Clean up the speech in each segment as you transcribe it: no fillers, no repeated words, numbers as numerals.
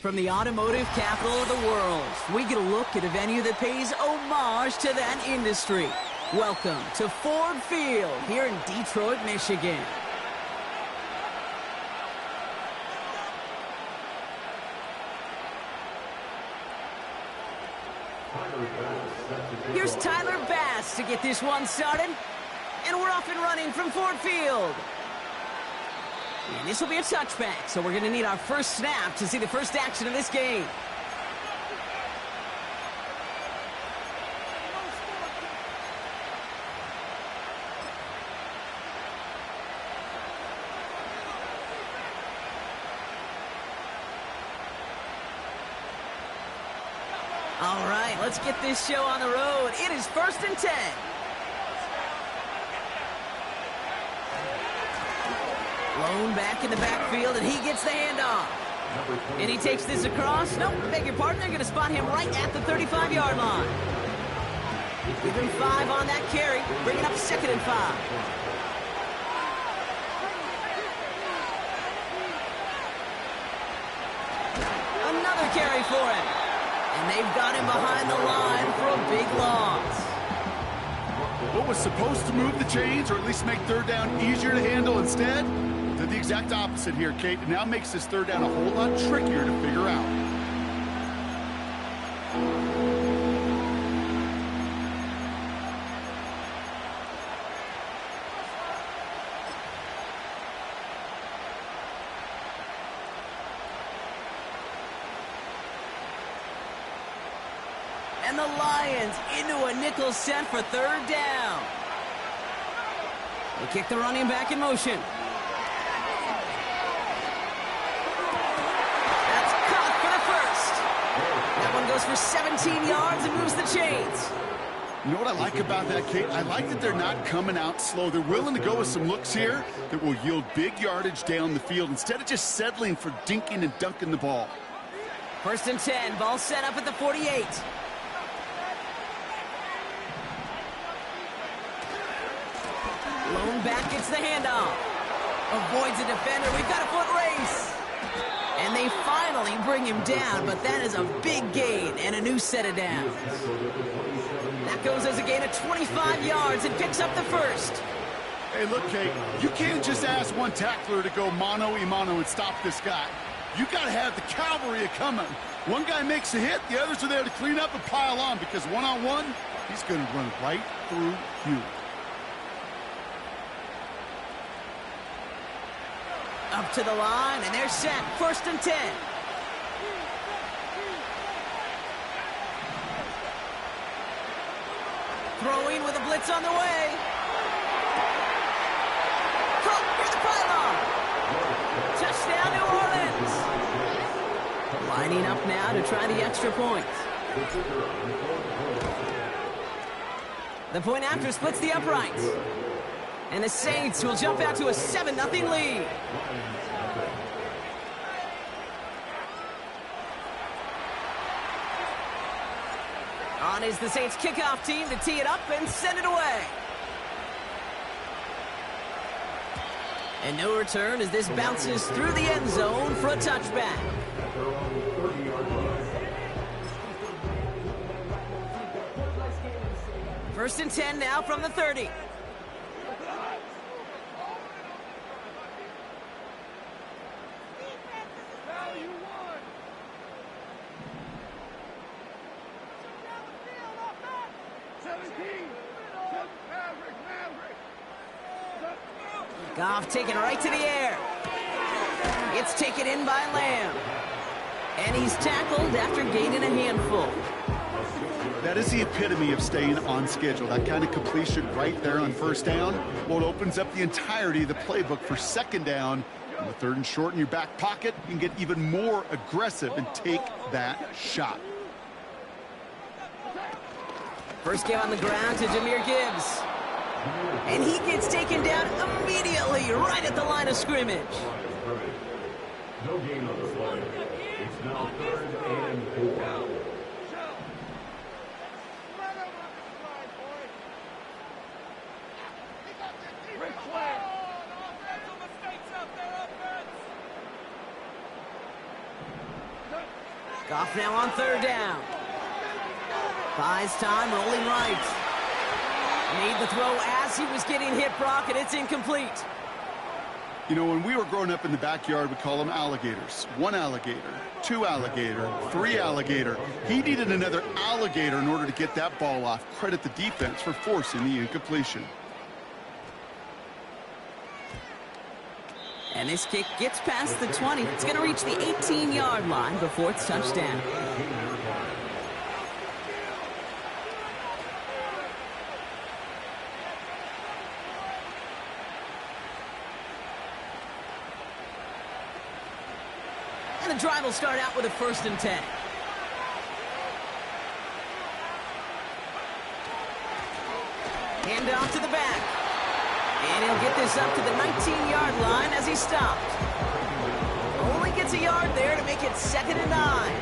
From the automotive capital of the world, we get a look at a venue that pays homage to that industry. Welcome to Ford Field here in Detroit, Michigan. Here's Tyler Bass to get this one started. And we're off and running from Ford Field. And this will be a touchback, so we're going to need our first snap to see the first action of this game. All right, let's get this show on the road. It is 1st and 10. Lone back in the backfield, and he gets the handoff. And he takes this across. Nope, beg your pardon. They're going to spot him right at the 35-yard line. Give him 5 on that carry. Bring it up 2nd and 5. Another carry for him. And they've got him behind the line for a big loss. What was supposed to move the chains, or at least make 3rd down easier to handle instead, did the exact opposite here, Kate. It now makes this 3rd down a whole lot trickier to figure out. And the Lions into a nickel set for 3rd down. They kick the running back in motion. That's caught for the first. That one goes for 17 yards and moves the chains. You know what I like about that, Kate? I like that they're not coming out slow. They're willing to go with some looks here that will yield big yardage down the field instead of just settling for dinking and dunking the ball. 1st and 10, ball set up at the 48. Lone back gets the handoff. Avoids a defender. We've got a foot race. And they finally bring him down, but that is a big gain and a new set of downs. That goes as a gain of 25 yards and picks up the first. Hey, look, Kate, you can't just ask one tackler to go mano-a-mano and stop this guy. You got to have the cavalry coming. One guy makes a hit, the others are there to clean up and pile on, because one-on-one, he's going to run right through you. Up to the line, and they're set. 1st and 10. Throwing with a blitz on the way. Caught near the pylon. Touchdown, New Orleans. Lining up now to try the extra point. The point after splits the uprights. And the Saints will jump out to a 7-0 lead. On is the Saints kickoff team to tee it up and send it away. And no return as this bounces through the end zone for a touchback. First and 10 now from the 30. Goff taken right to the air. It's taken in by Lamb. And he's tackled after gaining a handful. That is the epitome of staying on schedule. That kind of completion right there on 1st down. Well, it opens up the entirety of the playbook for 2nd down. On the 3rd and short in your back pocket, you can get even more aggressive and take that shot. First game on the ground to Jahmyr Gibbs. And he gets taken down immediately right at the line of scrimmage. No gain on the play. It's now 3rd and 4. Goff now on third down. Buys time, rolling right. Made the throw as he was getting hit, Brock, and it's incomplete. You know, when we were growing up in the backyard, we call them alligators. 1 alligator, 2 alligator, 3 alligator. He needed another alligator in order to get that ball off. Credit the defense for forcing the incompletion. And this kick gets past the 20. It's going to reach the 18-yard line before it's touchdown. And the drive will start out with a 1st and 10. Hand off to the back. And he'll get this up to the 19-yard line as he stopped. Only gets a yard there to make it 2nd and 9.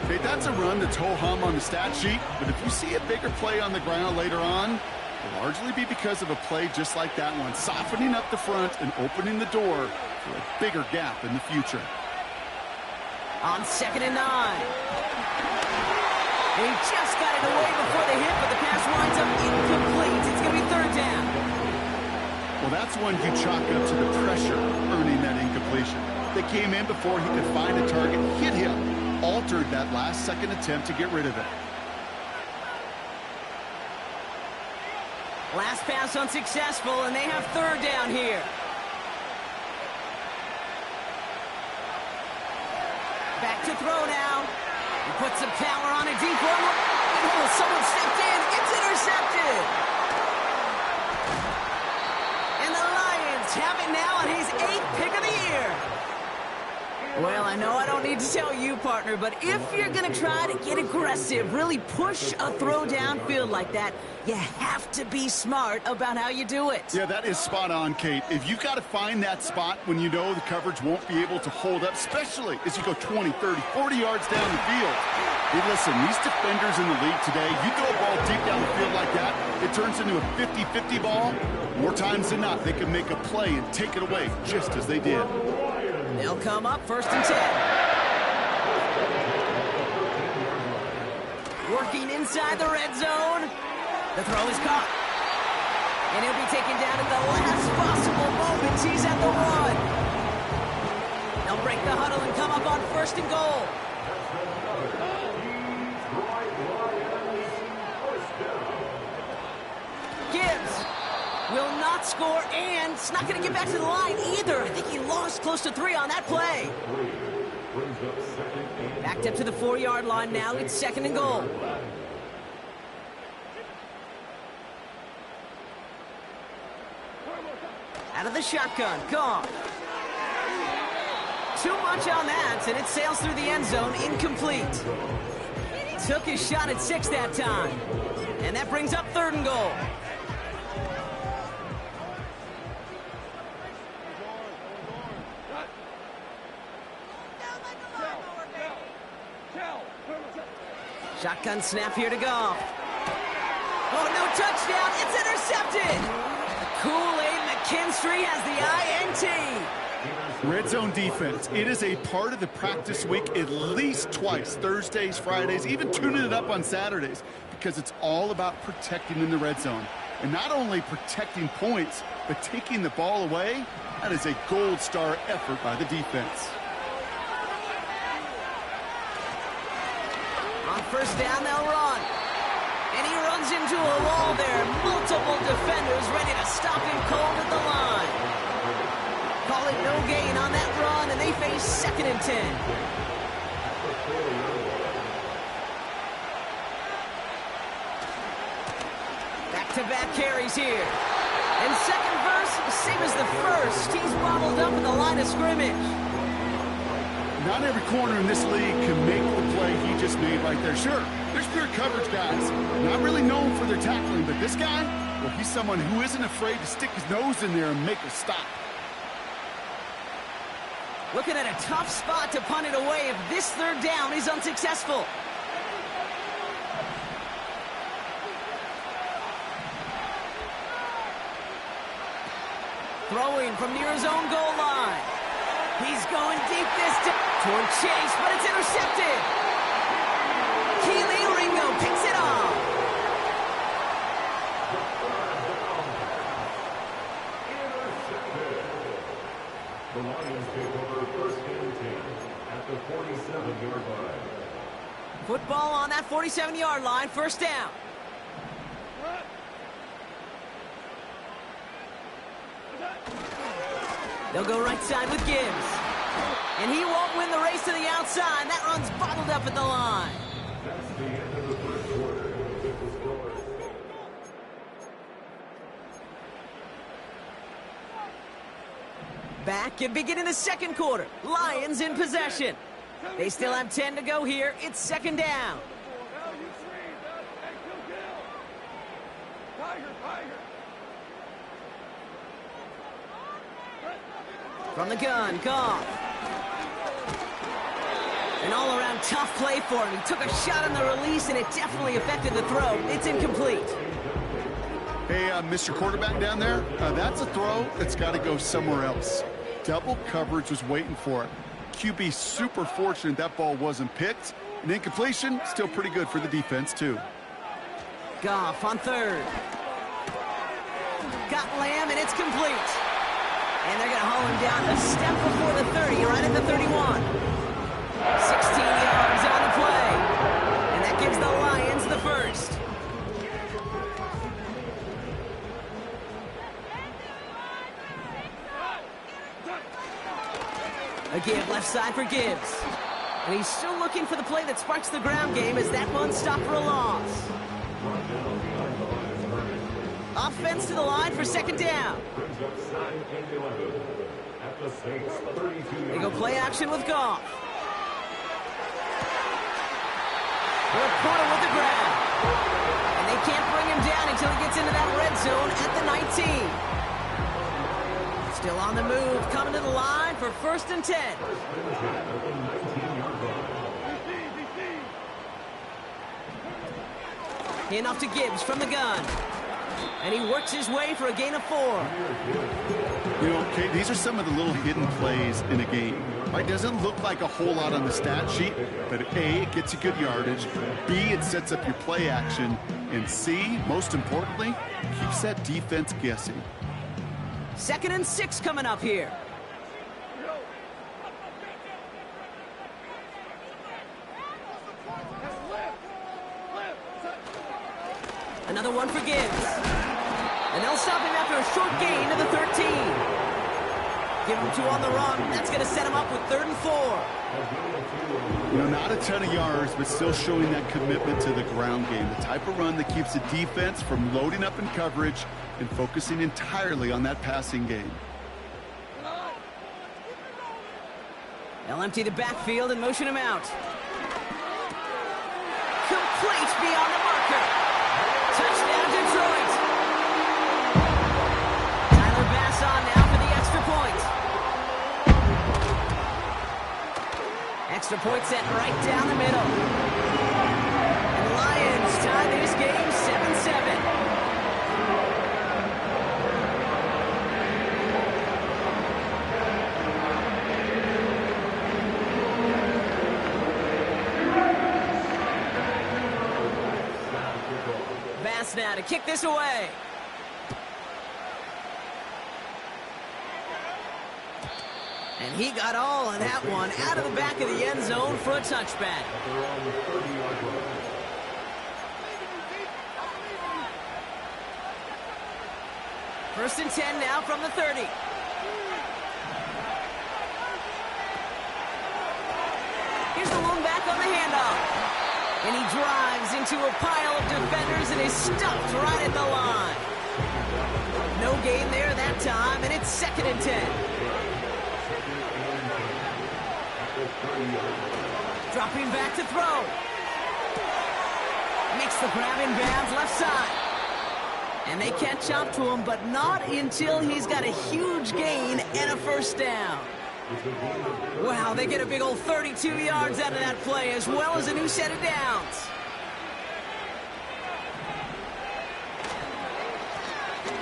Okay, that's a run that's ho-hum on the stat sheet, but if you see a bigger play on the ground later on, it'll largely be because of a play just like that one, softening up the front and opening the door for a bigger gap in the future. On 2nd and 9. And he just got it away before the hit, but the pass winds up incomplete. It's going to be 3rd down. Well, that's one you chalk up to the pressure earning that incompletion. They came in before he could find a target, hit him, altered that last-second attempt to get rid of it. Last pass unsuccessful, and they have 3rd down here. Back to throw now. He puts some power on a deep one. Oh, someone stepped in. It's intercepted. And the Lions have it now, and he's 8th pick of the year. Well, I know I don't need to tell you, partner, but if you're going to try to get aggressive, really push a throw downfield like that, you have to be smart about how you do it. Yeah, that is spot on, Kate. If you've got to find that spot when you know the coverage won't be able to hold up, especially as you go 20, 30, 40 yards down the field. Hey, listen, these defenders in the league today, you throw a ball deep down the field like that, it turns into a 50-50 ball. More times than not, they can make a play and take it away, just as they did. They'll come up 1st and 10. Working inside the red zone. The throw is caught. And he'll be taken down at the last possible moment. He's at the 1. They'll break the huddle and come up on 1st and goal. Gibbs will not score, and it's not going to get back to the line either. I think he lost close to 3 on that play. Backed up to the 4-yard line now. It's 2nd and goal. Out of the shotgun, Goff. Too much on that, and it sails through the end zone, incomplete. Took his shot at 6 that time. And that brings up 3rd and goal. Shotgun snap here to Goff. Oh, no touchdown. It's intercepted. Kool-Aid McKinstry has the INT. Red zone defense. It is a part of the practice week at least twice, Thursdays, Fridays, even tuning it up on Saturdays, because it's all about protecting in the red zone. And not only protecting points, but taking the ball away. That is a gold star effort by the defense. On 1st down, they'll run. And he runs into a wall there. Multiple defenders ready to stop him cold at the line. Call it no gain on that run, and they face 2nd and 10. Back-to-back carries here. And second verse, same as the first. He's bobbled up at the line of scrimmage. Not every corner in this league can make the play he just made right there. Sure, there's pure coverage guys, not really known for their tackling, but this guy, well, he's someone who isn't afraid to stick his nose in there and make a stop. Looking at a tough spot to punt it away if this 3rd down is unsuccessful. Throwing from near his own goal line. He's going deep this time. Toward Chase, but it's intercepted. Keely Ringo picks it off. The Lions take over first and 10 at the 47-yard line. Football on that 47-yard line, first down. They'll go right side with Gibbs. And he won't win the race to the outside. That run's bottled up at the line. That's the end of the first quarter. With the score. Back and beginning the second quarter. Lions in possession. They still have 10 to go here. It's second down. From the gun, Goff. An all-around tough play for him. He took a shot on the release, and it definitely affected the throw. It's incomplete. Hey, Mr. Quarterback down there, that's a throw that's got to go somewhere else. Double coverage was waiting for it. QB super fortunate that ball wasn't picked. An incompletion, still pretty good for the defense, too. Goff on third. Got Lamb, and it's complete. And they're going to haul him down a step before the 30, right at the 31. 16 yards on the play. And that gives the Lions the first. A give left side for Gibbs. And he's still looking for the play that sparks the ground game as that one stopped for a loss. Offense to the line for second down. They go play action with Goff. Reporter with the grab. And they can't bring him down until he gets into that red zone at the 19. Still on the move, coming to the line for first and 10. In off to Gibbs from the gun. And he works his way for a gain of 4. You know, Kate, these are some of the little hidden plays in a game. It doesn't look like a whole lot on the stat sheet, but A, it gets you good yardage. B, it sets up your play action. And C, most importantly, keeps that defense guessing. 2nd and 6 coming up here. Another one for Gibbs. And they'll stop him after a short gain to the 13. Give him 2 on the run. That's going to set him up with 3rd and 4. You know, not a ton of yards, but still showing that commitment to the ground game. The type of run that keeps the defense from loading up in coverage and focusing entirely on that passing game. They'll empty the backfield and motion him out. Complete beyond the marker. Touchdown, Detroit. Tyler Bass on now for the extra point. Extra point set right down the middle. And the Lions tie this game 7-7. Bass now to kick this away. And he got all of that one out of the back of the end zone for a touchback. First and 10 now from the 30. Here's the lone back on the handoff. And he drives into a pile of defenders and is stuffed right at the line. No gain there that time, and it's 2nd and 10. Dropping back to throw. Makes the grab in bounds left side. And they catch up to him, but not until he's got a huge gain and a first down. Wow, they get a big old 32 yards out of that play, as well as a new set of downs.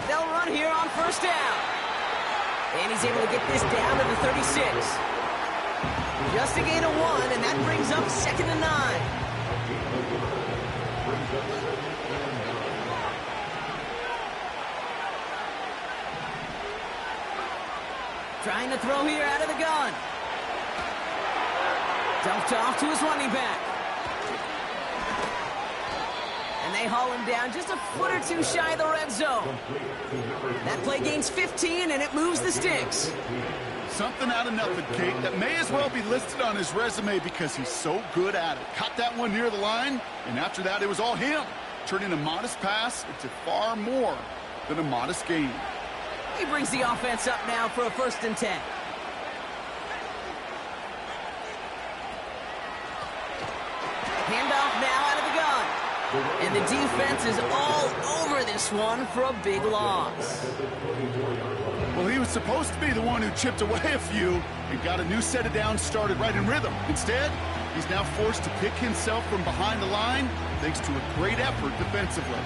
They'll run here on first down. And he's able to get this down to the 36. Just a gain of 1, and that brings up 2nd and 9. Trying to throw here out of the gun. Dumped off to his running back. And they haul him down just a foot or two shy of the red zone. That play gains 15, and it moves the sticks. Something out of nothing, Kate, that may as well be listed on his resume because he's so good at it. Caught that one near the line, and after that, it was all him, turning a modest pass into far more than a modest gain. He brings the offense up now for a 1st and 10. Handoff now out of the gun. And the defense is all over this one for a big loss. Well, he was supposed to be the one who chipped away a few and got a new set of downs started right in rhythm. Instead, he's now forced to pick himself from behind the line thanks to a great effort defensively.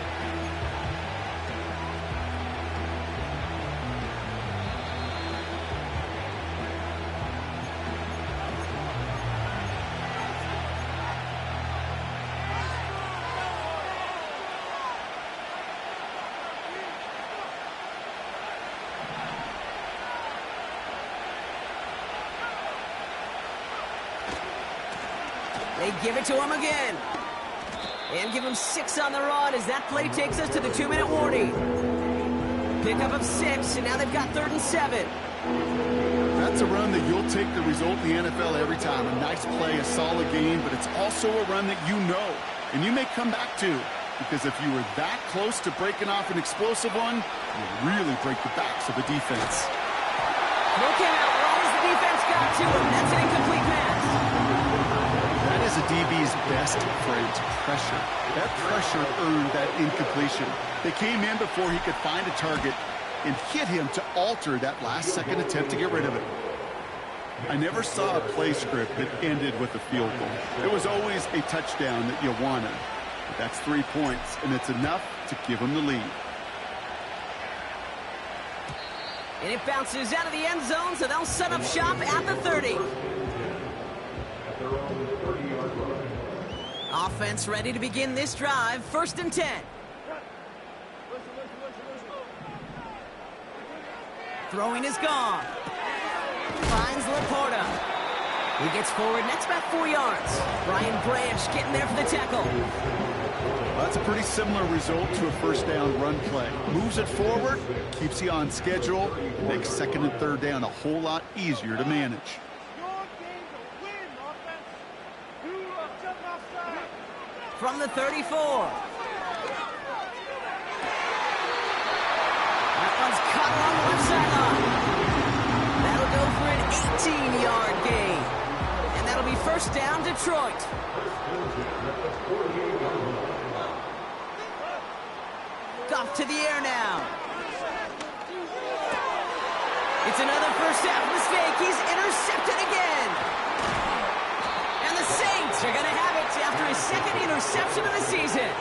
They give it to him again. And give him 6 on the run as that play takes us to the 2-minute warning. Pickup of 6, and now they've got 3rd and 7. That's a run that you'll take the result in the NFL every time. A nice play, a solid game, but it's also a run that you know, and you may come back to. Because if you were that close to breaking off an explosive one, you really break the backs of the defense. No came out right as the defense got to him. That's an incomplete pass. That is a DB's best friend, pressure. That pressure earned that incompletion. They came in before he could find a target and hit him to alter that last-second attempt to get rid of it. I never saw a play script that ended with a field goal. It was always a touchdown that you wanted. But that's 3 points, and it's enough to give them the lead. And it bounces out of the end zone, so they'll set up shop at the 30. Offense ready to begin this drive. 1st and 10. Throwing is gone. Finds Laporta. He gets forward, next about 4 yards. Brian Branch getting there for the tackle. Well, that's a pretty similar result to a 1st down run play. Moves it forward, keeps you on schedule, makes 2nd and 3rd down a whole lot easier to manage. From the 34. That one's cut along the left sideline. That'll go for an 18-yard gain. And that'll be 1st down, Detroit. Goff to the air now. It's another 1st half mistake. He's intercepted again. And the Saints are going to have it after his 2nd interception of the season.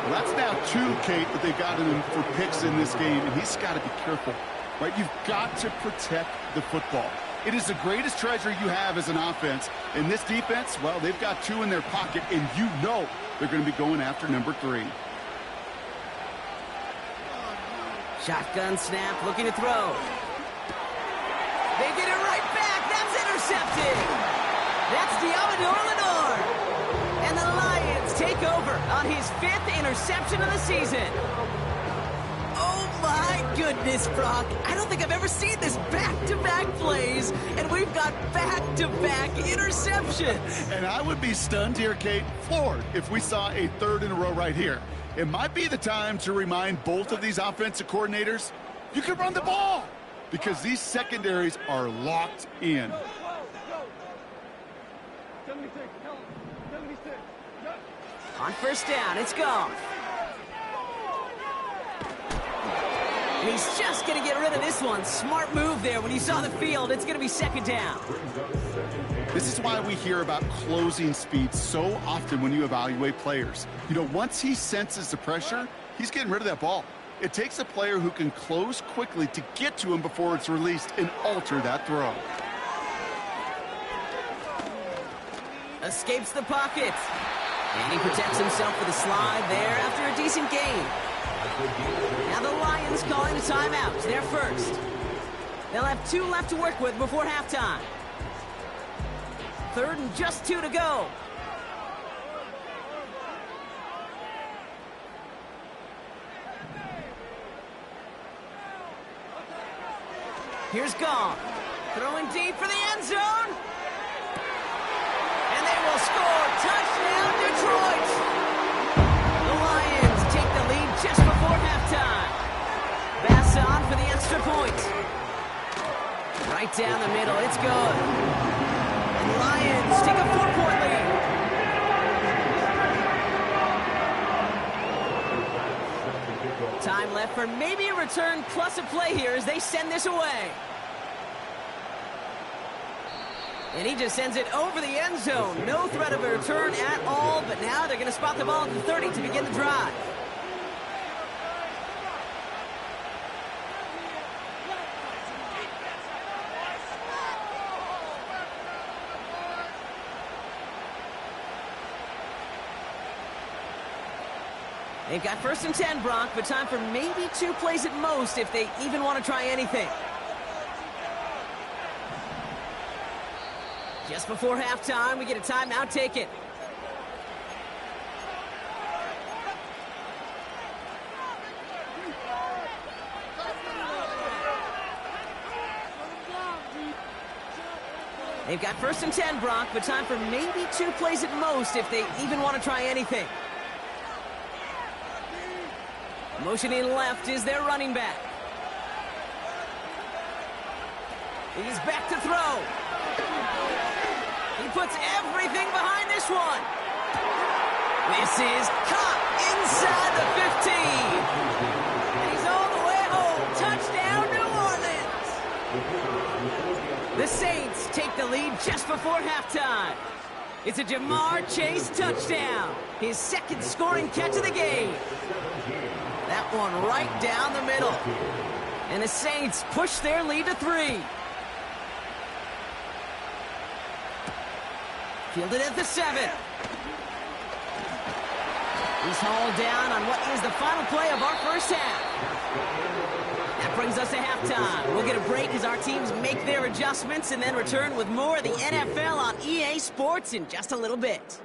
Well, that's now 2, Kate, that they've got him for picks in this game, and he's got to be careful, right? You've got to protect the football. It is the greatest treasure you have as an offense. And this defense, well, they've got 2 in their pocket, and you know they're going to be going after number 3. Shotgun snap, looking to throw. They get it right back. That's intercepted. That's Diamador Lenore. And the Lions take over on his 5th interception of the season. Oh, my goodness, Brock. I don't think I've ever seen this back-to-back plays, and we've got back-to-back interceptions. And I would be stunned here, Kate, floored, if we saw a 3rd in a row right here. It might be the time to remind both of these offensive coordinators, you can run the ball, because these secondaries are locked in. On 1st down, it's gone. And he's just going to get rid of this one. Smart move there. When he saw the field, it's going to be 2nd down. This is why we hear about closing speed so often when you evaluate players. You know, once he senses the pressure, he's getting rid of that ball. It takes a player who can close quickly to get to him before it's released and alter that throw. Escapes the pocket. And he protects himself with a slide there after a decent gain. Now the Lions calling a timeout. They're first. They'll have 2 left to work with before halftime. 3rd and just 2 to go. Here's Goff. Throwing deep for the end zone. And they will score. Touchdown, Detroit. The Lions take the lead just before halftime. Bass on for the extra point. Right down the middle. It's good. And the Lions take a 4-point lead. Time left for maybe a return plus a play here as they send this away. And he just sends it over the end zone. No threat of a return at all, but now they're going to spot the ball at the 30 to begin the drive. They've got 1st and 10, Brock, but time for maybe 2 plays at most if they even want to try anything. Just before halftime, we get a timeout. Take it. They've got 1st and 10, Brock, but time for maybe 2 plays at most if they even want to try anything. Motioning left is their running back. He's back to throw. He puts everything behind this one. This is caught inside the 15. And he's all the way home. Touchdown, New Orleans. The Saints take the lead just before halftime. It's a Jamar Chase touchdown. His 2nd scoring catch of the game. That one right down the middle. And the Saints push their lead to 3. Fielded at the 7. He's hauled down on what is the final play of our first half. That brings us to halftime. We'll get a break as our teams make their adjustments and then return with more of the NFL on EA Sports in just a little bit.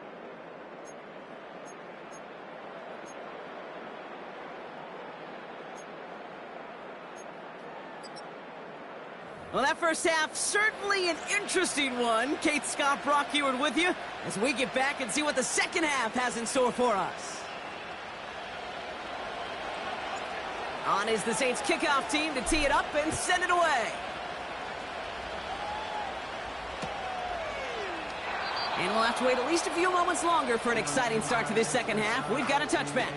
Well, that first half, certainly an interesting one. Kate Scott, Brock Heward with you as we get back and see what the second half has in store for us. On is the Saints kickoff team to tee it up and send it away. And we'll have to wait at least a few moments longer for an exciting start to this second half. We've got a touchback.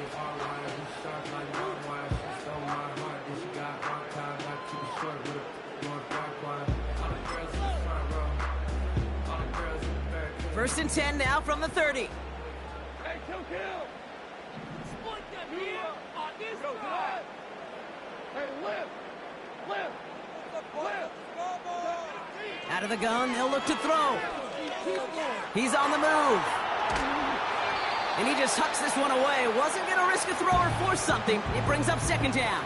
First and 10 now from the 30. Hey, kill. Split them here on this side. Hey, lift. Out of the gun, they'll look to throw. He's on the move. And he just hucks this one away. Wasn't going to risk a throw or force something. It brings up 2nd down.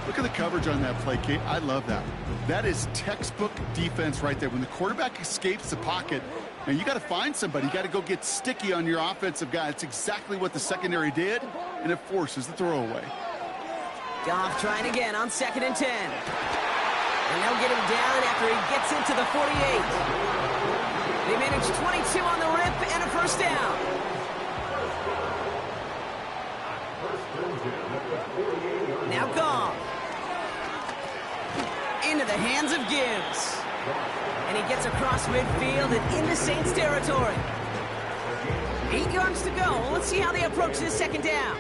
Look at the coverage on that play, Kate. I love that. That is textbook defense right there. When the quarterback escapes the pocket, and you got to find somebody. You got to go get sticky on your offensive guy. It's exactly what the secondary did, and it forces the throwaway. Goff trying again on 2nd and 10. And they'll get him down after he gets into the 48. They manage 22 on the rip and a first down. Now Goff. Into the hands of Gibbs. And he gets across midfield and into Saints territory. 8 yards to go. Let's see how they approach this second down.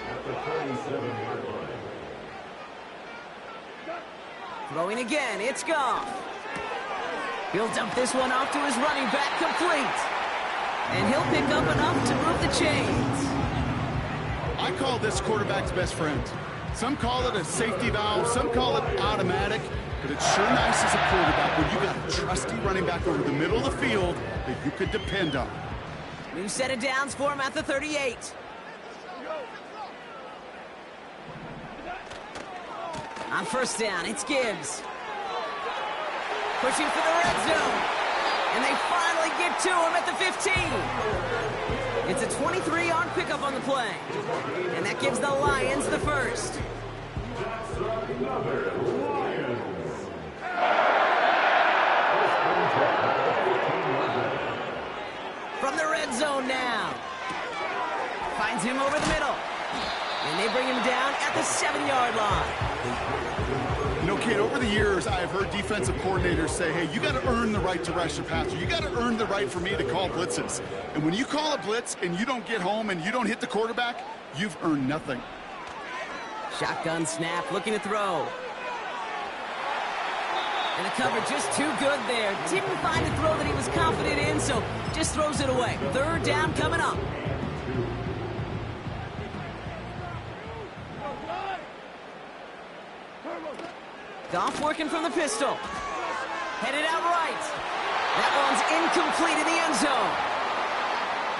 Throwing again, it's Goff. He'll dump this one off to his running back, complete. And he'll pick up enough to move the chains. I call this quarterback's best friend. Some call it a safety valve, some call it automatic. But it's sure nice as a quarterback when you got a trusty running back over the middle of the field that you could depend on. New set of downs for him at the 38. On first down, it's Gibbs. Pushing for the red zone. And they finally get to him at the 15. It's a 23-yard pickup on the play. And that gives the Lions the first. From the red zone now. Finds him over the middle. And they bring him down at the 7-yard line. You know, Kate, over the years, I've heard defensive coordinators say, hey, you got to earn the right to rush the passer. You got to earn the right for me to call blitzes. And when you call a blitz and you don't get home and you don't hit the quarterback, you've earned nothing. Shotgun snap, looking to throw. And the coverage just too good there. Didn't find a throw that he was confident in, so just throws it away. Third down coming up. Goff working from the pistol. Headed out right. That one's incomplete in the end zone.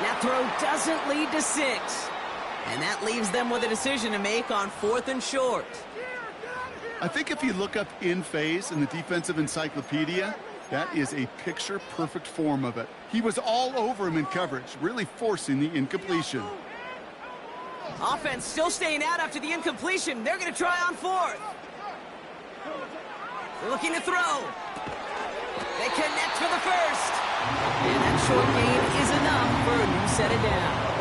That throw doesn't lead to 6. And that leaves them with a decision to make on 4th and short. I think if you look up in phase in the defensive encyclopedia, that is a picture-perfect form of it. He was all over him in coverage, really forcing the incompletion. Offense still staying out after the incompletion. They're going to try on 4th. Looking to throw. They connect for the first. And that short gain is enough for a new set of downs.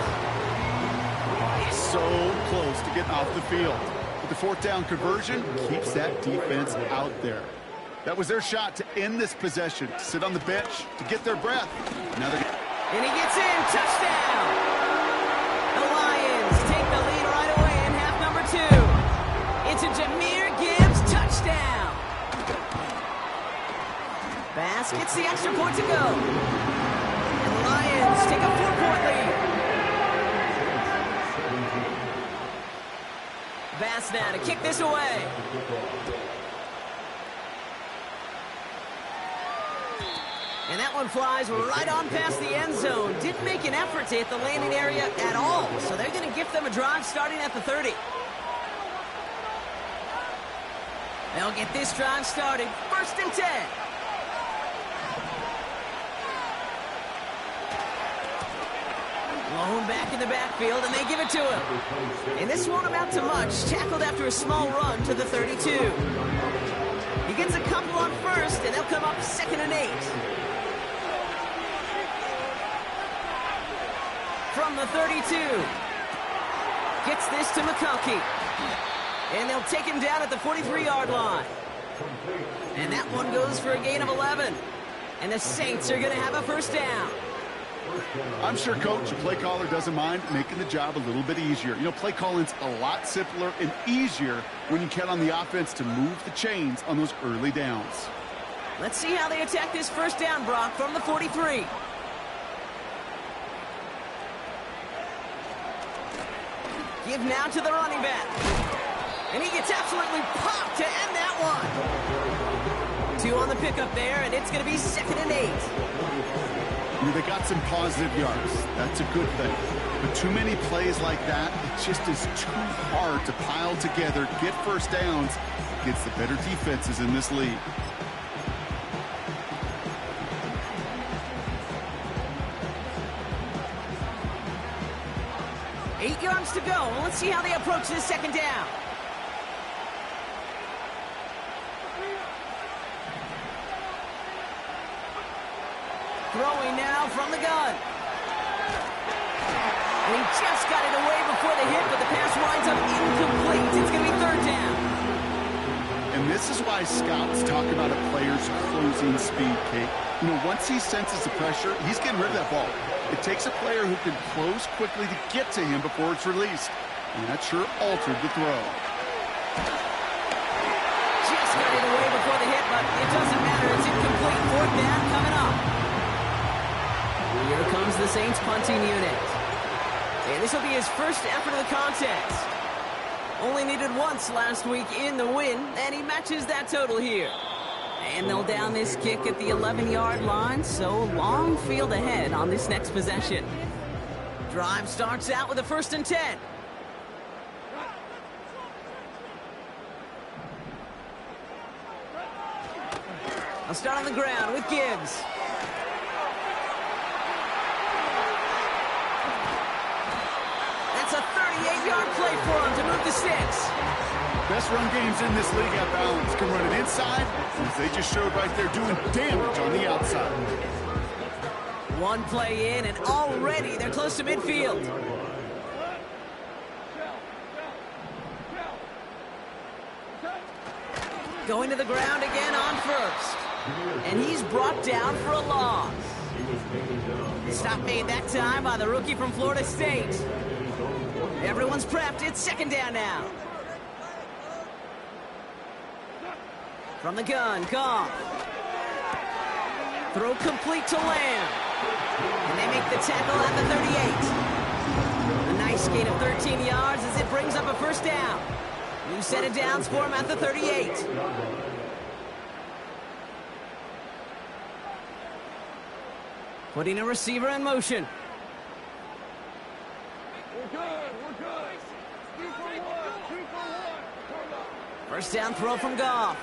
So close to getting off the field. But the 4th down conversion keeps that defense out there. That was their shot to end this possession, to sit on the bench, to get their breath. Now and he gets in. Touchdown. The Lions take the lead right away in half number 2. It's a Jahmyr Gibbs touchdown. Bass gets the extra point to go. And the Lions take a 4-point lead. Bass now to kick this away. And that one flies right on past the end zone. Didn't make an effort to hit the landing area at all. So they're going to gift them a drive starting at the 30. They'll get this drive started. 1st and 10. Lone back in the backfield, and they give it to him. And this won't amount to much. Tackled after a small run to the 32. He gets a couple on 1st, and they'll come up 2nd and 8. From the 32. Gets this to McConkey. And they'll take him down at the 43-yard line. And that one goes for a gain of 11. And the Saints are going to have a 1st down. I'm sure, Coach, the play caller doesn't mind making the job a little bit easier. You know, play calling's a lot simpler and easier when you count on the offense to move the chains on those early downs. Let's see how they attack this 1st down, Brock, from the 43. Give now to the running back. And he gets absolutely popped to end that one. 2 on the pickup there, and it's going to be 2nd and 8. They got some positive yards. That's a good thing. But too many plays like that, it just is too hard to pile together, get 1st downs against the better defenses in this league. Eight yards to go. Let's see how they approach this 2nd down. Throwing now from the gun. And he just got it away before the hit, but the pass winds up incomplete. It's going to be 3rd down. And this is why scouts talk about a player's closing speed, Kate. You know, once he senses the pressure, he's getting rid of that ball. It takes a player who can close quickly to get to him before it's released. And that sure altered the throw. Just got it away before the hit, but it doesn't matter. It's incomplete. 4th down coming up. Here comes the Saints punting unit. And this will be his first effort of the contest. Only needed once last week in the win, and he matches that total here. And they'll down this kick at the 11-yard line, so long field ahead on this next possession. Drive starts out with a 1st and 10. I'll start on the ground with Gibbs. That's a 38-yard play for him to move the sticks. Best run games in this league have balance. Can run it inside, as they just showed right there, doing damage on the outside. One play in, and already they're close to midfield. Going to the ground again on 1st. And he's brought down for a loss. Stop made that time by the rookie from Florida State. Everyone's prepped. It's 2nd down now. From the gun, Goff. Throw complete to Lamb. And they make the tackle at the 38. A nice gain of 13 yards as it brings up a 1st down. New set of downs for him at the 38. Putting a receiver in motion. We're good. 2 for 1. 2 for 1. 1st down throw from Goff.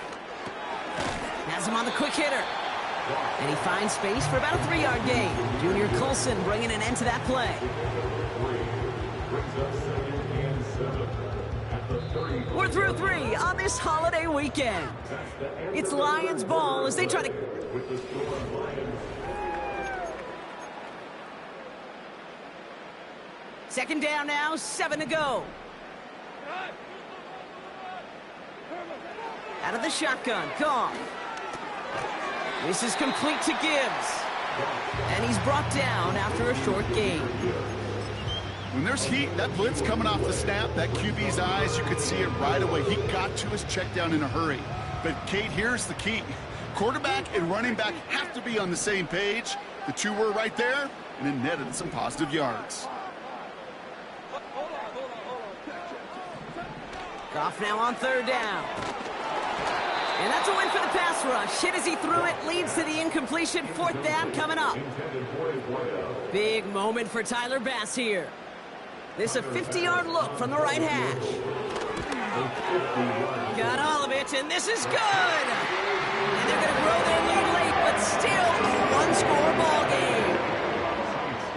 Has him on the quick hitter. And he finds space for about a 3-yard gain. Junior Colson bringing an end to that play. We're through 3 on this holiday weekend. It's Lions ball as they try to... Second down now, 7 to go. Out of the shotgun, Goff. This is complete to Gibbs. And he's brought down after a short gain. When there's heat, that blitz coming off the snap, that QB's eyes, you could see it right away. He got to his check down in a hurry. But, Kate, here's the key. Quarterback and running back have to be on the same page. The two were right there, and it netted some positive yards. Goff now on 3rd down. And that's a win for the pass rush. Hit as he threw it, leads to the incompletion. 4th down coming up. Big moment for Tyler Bass here. This a 50-yard look from the right hash. Got all of it, and this is good. And they're going to grow their lead late, but still a one-score ball game.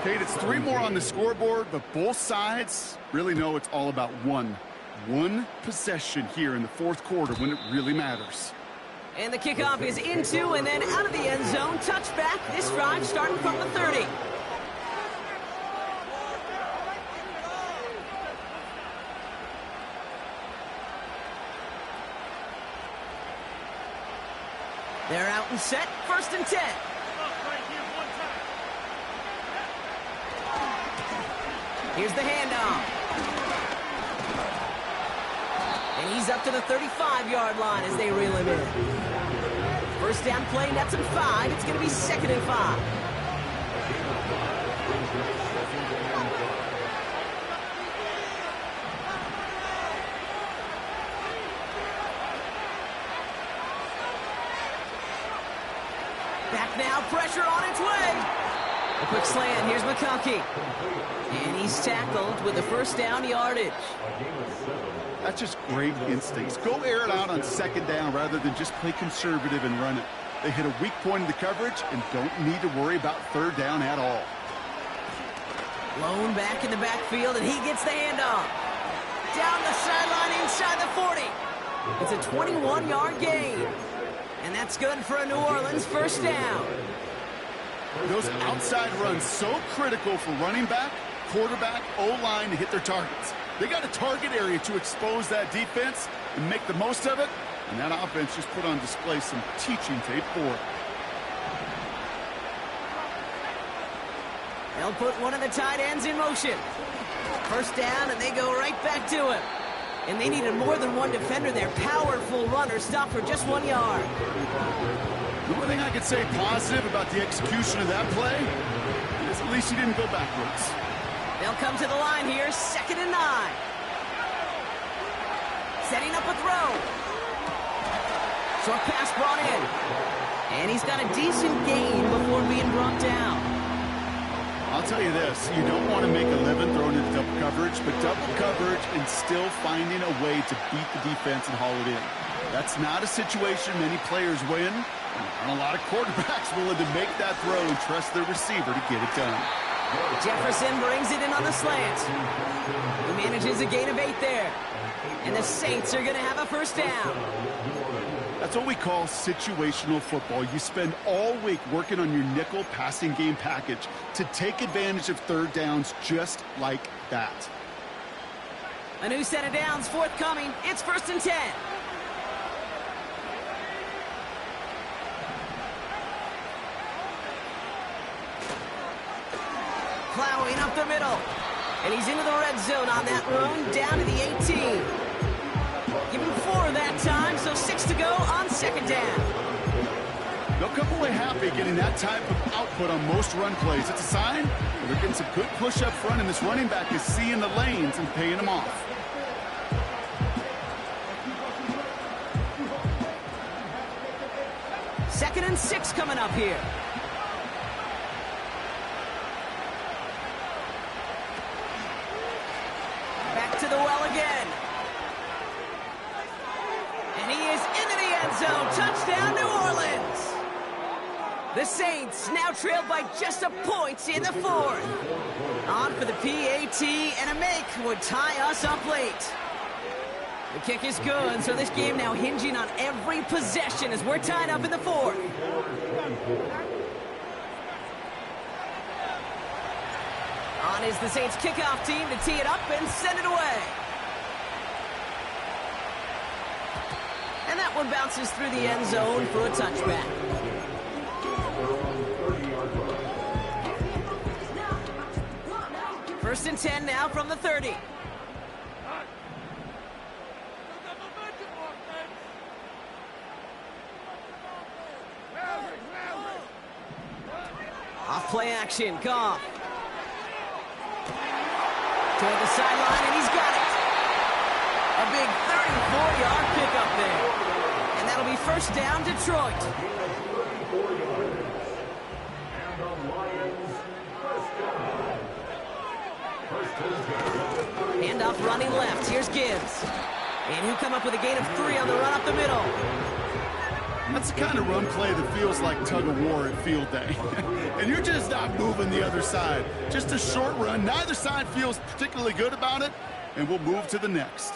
Kate, it's 3 more on the scoreboard, but both sides really know it's all about one possession here in the 4th quarter when it really matters. And the kickoff is into and then out of the end zone. Touchback. This drive starting from the 30. They're out and set. 1st and 10. Here's the handoff. And he's up to the 35-yard line as they reel him in. 1st down play, nets him 5. It's going to be 2nd and 5. Back now, pressure on its way. A quick slant, here's McConkey. And he's tackled with the 1st down yardage. That's just great instincts. Go air it out on 2nd down rather than just play conservative and run it. They hit a weak point in the coverage and don't need to worry about 3rd down at all. Lone back in the backfield, and he gets the handoff. Down the sideline inside the 40. It's a 21-yard gain. And that's good for a New Orleans 1st down. Those outside runs so critical for running back, quarterback, O-line to hit their targets. They got a target area to expose that defense and make the most of it, and that offense just put on display some teaching tape for it. They'll put one of the tight ends in motion. 1st down, and they go right back to him. And they needed more than one defender. Their powerful runner stopped for just 1 yard. The only thing I could say positive about the execution of that play is at least he didn't go backwards. They'll come to the line here, 2nd and 9. Setting up a throw. Short pass brought in. And he's got a decent gain before being brought down. I'll tell you this, you don't want to make a living throwing into double coverage, but double coverage and still finding a way to beat the defense and haul it in. That's not a situation many players win. And a lot of quarterbacks willing to make that throw and trust their receiver to get it done. Jefferson brings it in on the slant. He manages a gain of 8 there. And the Saints are going to have a first down. That's what we call situational football. You spend all week working on your nickel passing game package to take advantage of third downs just like that. A new set of downs forthcoming. It's 1st and 10. Plowing up the middle. And he's into the red zone on that run, down to the 18. Give him 4 that time, so 6 to go on 2nd down. They'll come away happy getting that type of output on most run plays. It's a sign they're getting some good push up front, and this running back is seeing the lanes and paying them off. Second and 6 coming up here. Back to the well again. And he is into the end zone. Touchdown, New Orleans. The Saints now trailed by just a point in the 4th. On for the PAT, and a make would tie us up late. The kick is good, so this game now hinging on every possession as we're tied up in the 4th. On is the Saints kickoff team to tee it up and send it away. And that one bounces through the end zone for a touchback. First and 10 now from the 30. Off play action, Goff. Toward the sideline, and he's got it. A big 34-yard pickup there. And that'll be first down, Detroit. Hand off running left. Here's Gibbs. And he'll come up with a gain of 3 on the run up the middle. That's the kind of run play that feels like tug of war at field day. And you're just not moving the other side. Just a short run. Neither side feels particularly good about it, and we'll move to the next.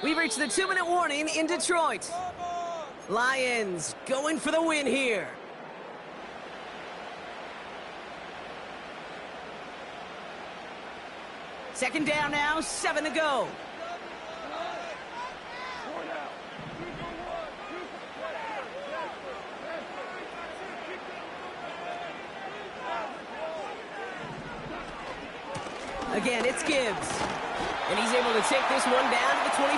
We've reached the 2-minute warning in Detroit. Lions going for the win here. Second down now, 7 to go. Again, it's Gibbs. And he's able to take this one down to the 25.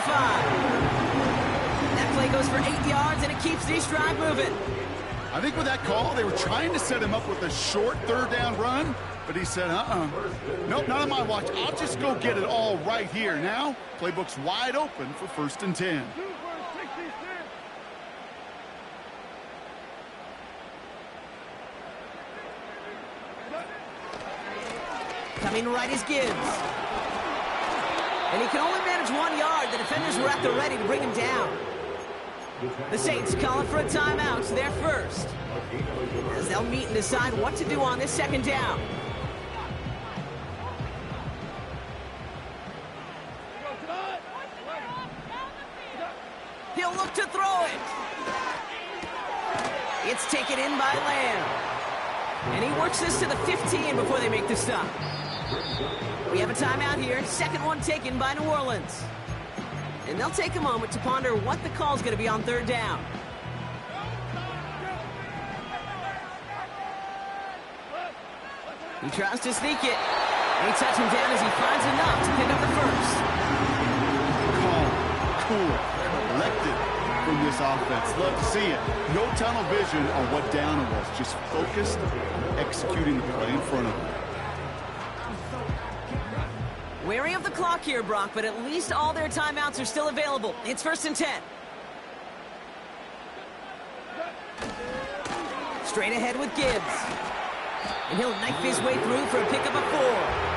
That play goes for 8 yards, and it keeps this drive moving. I think with that call, they were trying to set him up with a short third down run, but he said, nope, not on my watch. I'll just go get it all right here. Now, playbook's wide open for 1st and 10. Coming right is Gibbs. And he can only manage 1 yard. The defenders were at the ready to bring him down. The Saints calling for a timeout. They're first, as they'll meet and decide what to do on this second down. He'll look to throw it. It's taken in by Lamb. And he works this to the 15 before they make the stop. We have a timeout here. Second one taken by New Orleans. And they'll take a moment to ponder what the call's going to be on third down. He tries to sneak it. They touch him down as he finds enough to pick up the first. Calm, cool, collected from this offense. Love to see it. No tunnel vision on what down it was. Just focused, executing the play in front of them. Wary of the clock here, Brock, but at least all their timeouts are still available. It's 1st and 10. Straight ahead with Gibbs. And he'll knife his way through for a pickup of 4.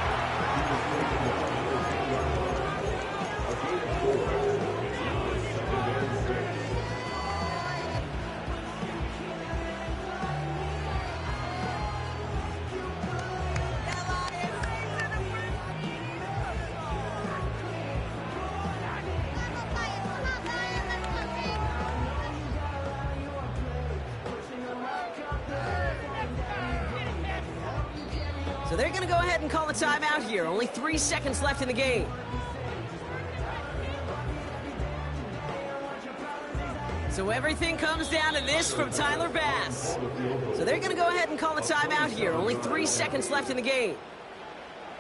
So they're going to go ahead and call a timeout here. Only 3 seconds left in the game. So everything comes down to this from Tyler Bass. So they're going to go ahead and call a timeout here. Only 3 seconds left in the game.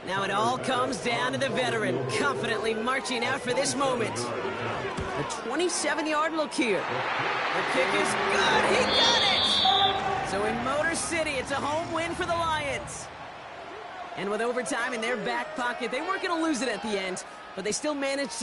Now it all comes down to the veteran, confidently marching out for this moment. A 27-yard look here. The kick is good. He got it! So in Motor City, it's a home win for the Lions. And with overtime in their back pocket, they weren't going to lose it at the end, but they still managed to